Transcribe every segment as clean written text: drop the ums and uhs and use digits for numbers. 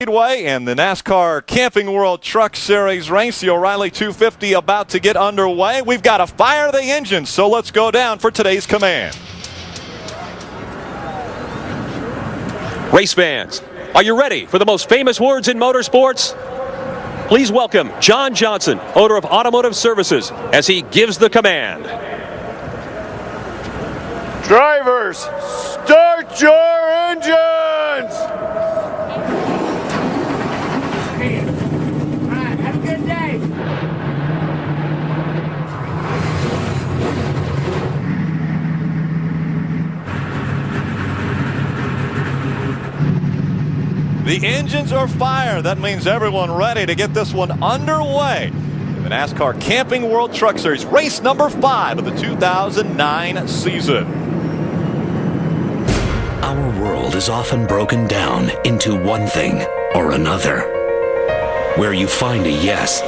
Speedway and the NASCAR Camping World Truck Series race, the O'Reilly 250 about to get underway. We've got to fire the engines, so let's go down for today's command. Race fans, are you ready for the most famous words in motorsports? Please welcome John Johnson, owner of Automotive Services, as he gives the command. Drivers, start your engines! The engines are fired. That means everyone ready to get this one underway. In the NASCAR Camping World Truck Series, race number 5 of the 2009 season. Our world is often broken down into one thing or another. Where you find a yes,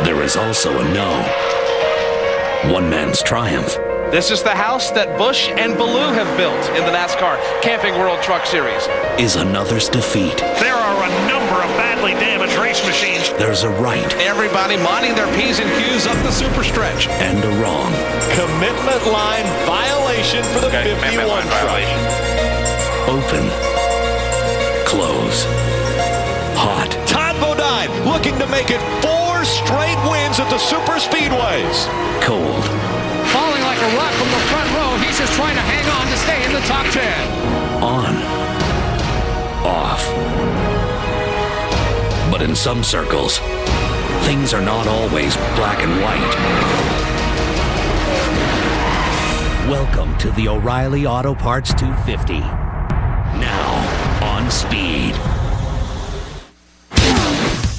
there is also a no. One man's triumph. This is the house that Busch and Ballou have built in the NASCAR Camping World Truck Series. Is another's defeat. There are a number of badly damaged race machines. There's a right. Everybody minding their P's and Q's up the super stretch. And a wrong. Commitment line violation for the 51 truck. Open. Close. Hot. Todd Bodine looking to make it 4 straight wins at the super speedways. Cold. Falling like a rock from the front row. He's just trying to hang on to stay in the top 10. On. Off. But in some circles, things are not always black and white. Welcome to the O'Reilly Auto Parts 250. Now on speed.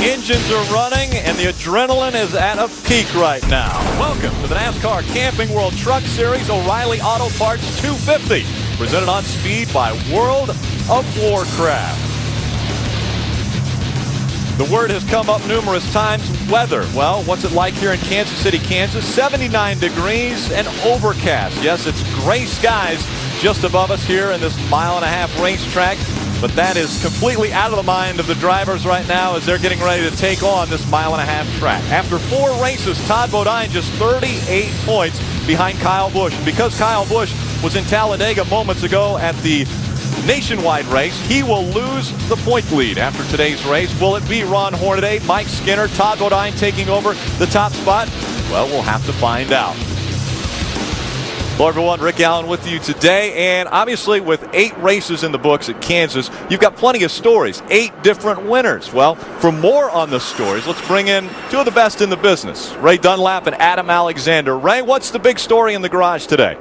Engines are running and the adrenaline is at a peak right now. Welcome to the NASCAR Camping World Truck Series O'Reilly Auto Parts 250, presented on speed by World of Warcraft. The word has come up numerous times, weather. Well, what's it like here in Kansas City, Kansas? 79 degrees and overcast. Yes, it's gray skies just above us here in this mile-and-a-half racetrack. But that is completely out of the mind of the drivers right now as they're getting ready to take on this mile-and-a-half track. After 4 races, Todd Bodine just 38 points behind Kyle Busch. And because Kyle Busch was in Talladega moments ago at the nationwide race, he will lose the point lead after today's race. Will it be Ron Hornaday, Mike Skinner, Todd Bodine taking over the top spot? Well, we'll have to find out. Hello everyone, Rick Allen with you today, and obviously with 8 races in the books at Kansas, you've got plenty of stories, 8 different winners. Well, for more on the stories, let's bring in 2 of the best in the business, Ray Dunlap and Adam Alexander. Ray, what's the big story in the garage today?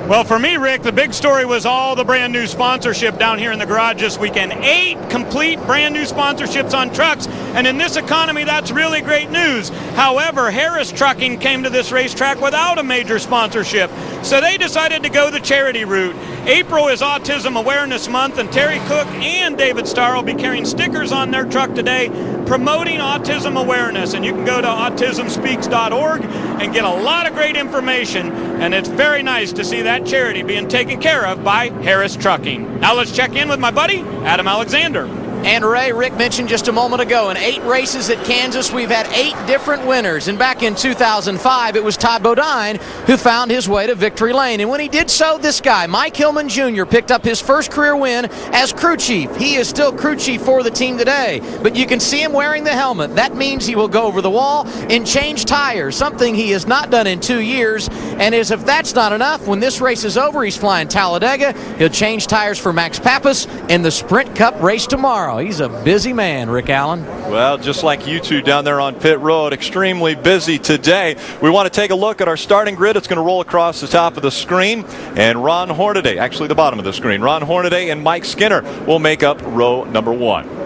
Well, for me, Rick, the big story was all the brand new sponsorship down here in the garage this weekend. 8 complete brand new sponsorships on trucks, and in this economy, that's really great news. However, Harris Trucking came to this racetrack without a major sponsorship, so they decided to go the charity route. April is Autism Awareness Month, and Terry Cook and David Starr will be carrying stickers on their truck today promoting autism awareness, and you can go to autismspeaks.org and get a lot of great information, and it's very nice to see that charity being taken care of by Harris Trucking. Now let's check in with my buddy, Adam Alexander. And Ray, Rick mentioned just a moment ago, in 8 races at Kansas, we've had 8 different winners. And back in 2005, it was Todd Bodine who found his way to victory lane. And when he did so, this guy, Mike Hillman Jr., picked up his first career win as crew chief. He is still crew chief for the team today. But you can see him wearing the helmet. That means he will go over the wall and change tires, something he has not done in 2 years. And as if that's not enough, when this race is over, he's flying Talladega. He'll change tires for Max Pappas in the Sprint Cup race tomorrow. He's a busy man, Rick Allen. Well, just like you two down there on pit road, extremely busy today. We want to take a look at our starting grid. It's going to roll across the top of the screen. And Ron Hornaday, actually the bottom of the screen, Ron Hornaday and Mike Skinner will make up row number 1.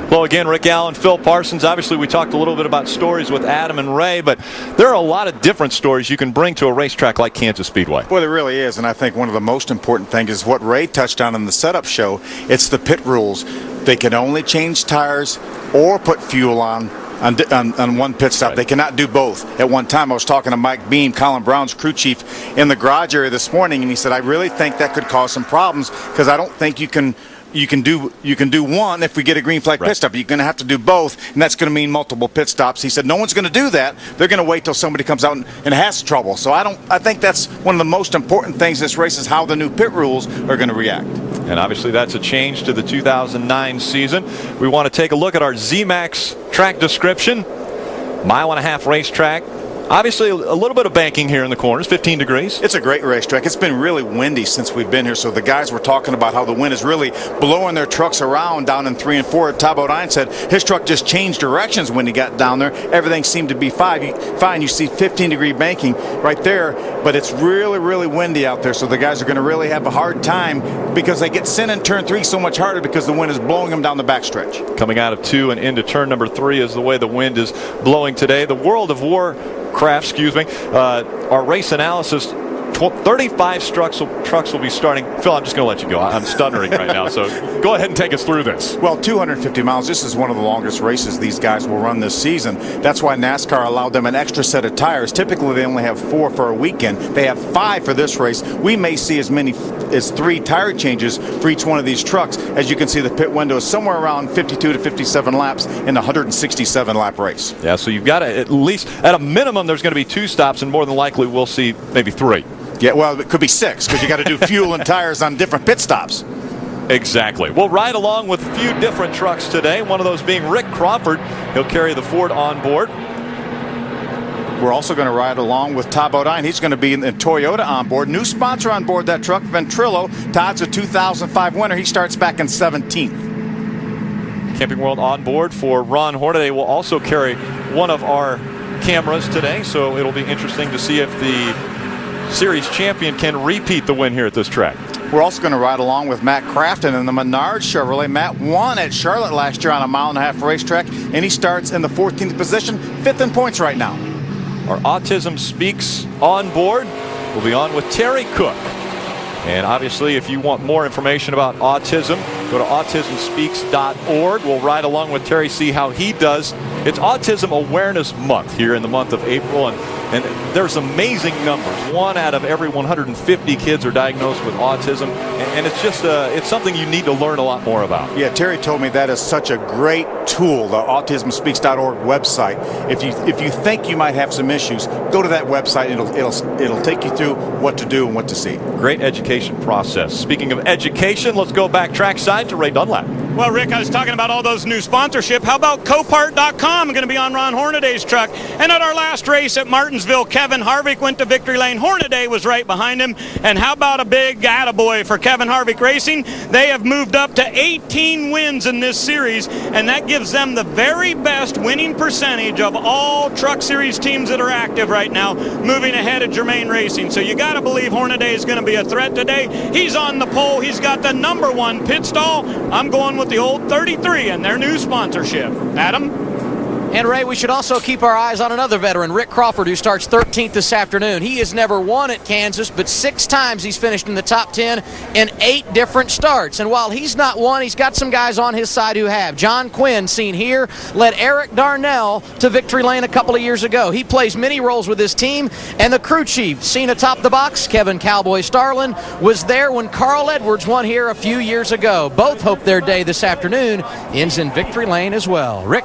Hello again, Rick Allen, Phil Parsons. Obviously, we talked a little bit about stories with Adam and Ray, but there are a lot of different stories you can bring to a racetrack like Kansas Speedway. Well, there really is, and I think one of the most important things is what Ray touched on in the setup show. It's the pit rules. They can only change tires or put fuel on one pit stop. Right. They cannot do both at one time. I was talking to Mike Beam, Colin Brown's crew chief, in the garage area this morning, and he said, I really think that could cause some problems because I don't think you can you can do one if we get a green flag pit stop. You're going to have to do both, and that's going to mean multiple pit stops. He said no one's going to do that. They're going to wait till somebody comes out and has trouble. So I think that's one of the most important things this race is how the new pit rules are going to react. And obviously that's a change to the 2009 season. We want to take a look at our ZMAX track description. 1.5-mile racetrack. Obviously, a little bit of banking here in the corners, 15 degrees. It's a great racetrack. It's been really windy since we've been here, so the guys were talking about how the wind is really blowing their trucks around down in 3 and 4. Todd Bodine said his truck just changed directions when he got down there. Everything seemed to be fine. You see 15-degree banking right there, but it's really, really windy out there, so the guys are going to really have a hard time because they get sent in turn 3 so much harder because the wind is blowing them down the backstretch. Coming out of 2 and into turn number 3 is the way the wind is blowing today. The World of Warcraft, our race analysis, 35 trucks will be starting. Phil, I'm just going to let you go. I'm stuttering right now, so go ahead and take us through this. Well, 250 miles, this is one of the longest races these guys will run this season. That's why NASCAR allowed them an extra set of tires. Typically, they only have 4 for a weekend. They have 5 for this race. We may see as many as 3 tire changes for each one of these trucks. As you can see, the pit window is somewhere around 52 to 57 laps in a 167-lap race. Yeah, so you've got to at least, at a minimum, there's going to be 2 stops, and more than likely we'll see maybe 3. Yeah, well, it could be 6 because you got to do fuel and tires on different pit stops. Exactly. We'll ride along with a few different trucks today, one of those being Rick Crawford. He'll carry the Ford on board. We're also going to ride along with Todd Bodine. He's going to be in Toyota on board. New sponsor on board that truck, Ventrilo. Todd's a 2005 winner. He starts back in 17th. Camping World on board for Ron Hornaday will also carry one of our cameras today, so it'll be interesting to see if the series champion can repeat the win here at this track. We're also going to ride along with Matt Crafton in the Menard Chevrolet. Matt won at Charlotte last year on a 1.5-mile racetrack, and he starts in the 14th position, 5th in points right now. Our Autism Speaks on board will be on with Terry Cook. And obviously, if you want more information about autism, go to autismspeaks.org. We'll ride along with Terry, see how he does. It's Autism Awareness Month here in the month of April, and there's amazing numbers. 1 out of every 150 kids are diagnosed with autism, and it's just it's something you need to learn a lot more about. Yeah, Terry told me that is such a great tool, the autismspeaks.org website. If you think you might have some issues, go to that website. It'll take you through what to do and what to see. Great education process. Speaking of education, let's go back trackside to Ray Dunlap. Well, Rick, I was talking about all those new sponsorship. How about Copart.com? Going to be on Ron Hornaday's truck. And at our last race at Martinsville, Kevin Harvick went to victory lane. Hornaday was right behind him. And how about a big attaboy for Kevin Harvick Racing? They have moved up to 18 wins in this series, and that gives them the very best winning percentage of all Truck Series teams that are active right now, moving ahead of Germain Racing. So you got to believe Hornaday is going to be a threat today. He's on the pole. He's got the #1 pit stall. I'm going with the old 33 and their new sponsorship. Adam? And Ray, we should also keep our eyes on another veteran, Rick Crawford, who starts 13th this afternoon. He has never won at Kansas, but 6 times he's finished in the top 10 in 8 different starts. And while he's not won, he's got some guys on his side who have. John Quinn, seen here, led Eric Darnell to victory lane a couple of years ago. He plays many roles with his team. And the crew chief, seen atop the box, Kevin Cowboy Starlin, was there when Carl Edwards won here a few years ago. Both hope their day this afternoon ends in victory lane as well. Rick?